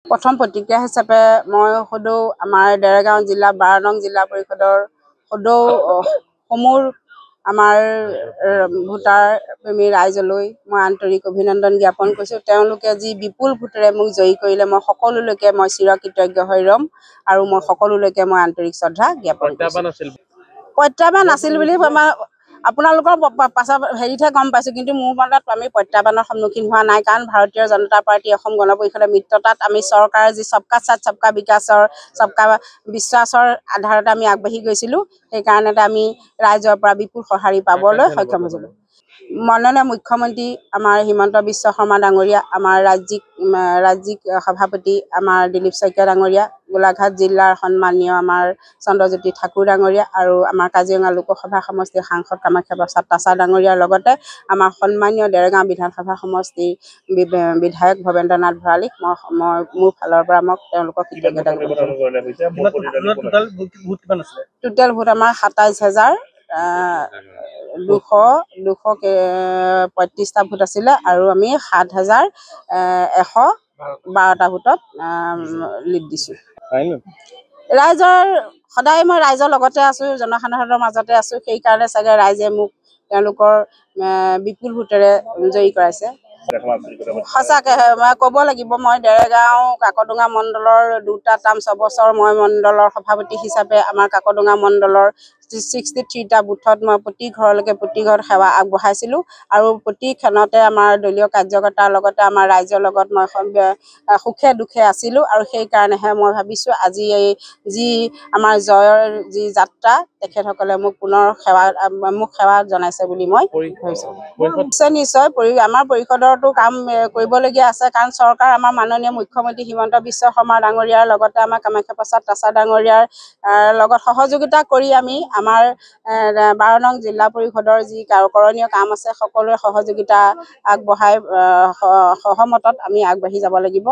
প্ৰথম প্ৰতিক্ৰিয়া হিচাপে মই সদৌ আমাৰ দেৰগাঁও জিলা 12 নং জিলা পৰিষদৰ সদৌ সমূহ আমাৰ ভোটাৰ প্ৰেমী ৰাইজলৈ মই আন্তৰিক অভিনন্দন জ্ঞাপন কৰিছোঁ। তেওঁলোকে যি বিপুল ভোটেৰে মোক জয়ী কৰিলে মই সকলোলৈকে মই চিৰকৃতজ্ঞ হৈ ৰ'ম আৰু মই সকলোলৈকে মই আন্তৰিক শ্ৰদ্ধা জ্ঞাপন কৰিছোঁ। প্ৰত্যাহ্বান আছিল বুলি আপোনালোকৰ পাছত হেৰিতহে গম পাইছোঁ, কিন্তু মোৰ মনত আমি প্ৰত্যাহ্বানৰ সন্মুখীন হোৱা নাই। কাৰণ ভাৰতীয় জনতা পাৰ্টি অসম গণ পৰিষদৰ মিত্ৰতাত আমি চৰকাৰৰ যি সবকা সাথ সবকা বিকাশৰ সবকা বিশ্বাসৰ আধাৰত আমি আগবাঢ়ি গৈছিলোঁ। সেইকাৰণে আমি ৰাইজৰ পৰা বিপুল সঁহাৰি পাবলৈ সক্ষম হৈছিলোঁ। মাননীয় মুখ্যমন্ত্ৰী আমাৰ হিমন্ত বিশ্ব শৰ্মা ডাঙৰীয়া, আমাৰ ৰাজ্যিক সভাপতি আমাৰ দিলীপ শইকীয়া ডাঙৰীয়া, গোলাঘাট জিলাৰ সন্মানীয় আমাৰ চন্দ্ৰজ্যোতি ঠাকুৰ ডাঙৰীয়া আৰু আমাৰ কাজিৰঙা লোকসভা সমষ্টিৰ সাংসদ কামাখ্যা প্ৰসাদ তাছা ডাঙৰীয়াৰ লগতে আমাৰ সন্মানীয় দেৰগাঁও বিধানসভা সমষ্টিৰ বিধায়ক ভৱেন্দ্ৰ নাথ ভৰালীক মই মোৰ ফালৰ পৰা তেওঁলোকক কৃতজ্ঞতা জ্ঞাপন কৰিছোঁ। টোটেল ভোট আমাৰ 27,235টা ভোট আছিলে আৰু আমি 7,112টা ভোটত লিড দিছোঁ। ৰাইজৰ সদায় মই ৰাইজৰ লগতে আছোঁ, জনসাধাৰণৰ মাজতে আছোঁ। সেইকাৰণে চাগে ৰাইজে মোক তেওঁলোকৰ বিপুল ভোটেৰে জয়ী কৰাইছে। সঁচাকৈ মই ক'ব লাগিব, মই দেৰগাঁও কাকডোঙা মণ্ডলৰ 2টা টাৰ্ম 6 বছৰ মই মণ্ডলৰ সভাপতি হিচাপে আমাৰ কাকডোঙা মণ্ডলৰ 63টা বুথত মই প্ৰতি ঘৰত সেৱা আগবঢ়াইছিলোঁ আৰু প্ৰতি ক্ষণতে আমাৰ দলীয় কাৰ্যকৰ্তাৰ লগতে আমাৰ ৰাইজৰ লগত মই সুখে দুখে আছিলোঁ। আৰু সেইকাৰণেহে মই ভাবিছোঁ আজি এই যি আমাৰ জয়ৰ যি যাত্ৰা, তেখেতসকলে মোক পুনৰ সেৱা জনাইছে বুলি মই ভাবিছোঁ। নিশ্চয় আমাৰ পৰিষদৰতো কাম কৰিবলগীয়া আছে, কাৰণ চৰকাৰ আমাৰ মাননীয় মুখ্যমন্ত্ৰী হিমন্ত বিশ্ব শৰ্মা ডাঙৰীয়াৰ লগতে আমাৰ কামাখ্যা প্ৰসাদ তাছা ডাঙৰীয়াৰ লগত সহযোগিতা কৰি আমি আমাৰ 12 নং জিলা পৰিষদৰ যি কৰণীয় কাম আছে সকলোৰে সহযোগিতা আগবঢ়াই সহমতত আমি আগবাঢ়ি যাব লাগিব।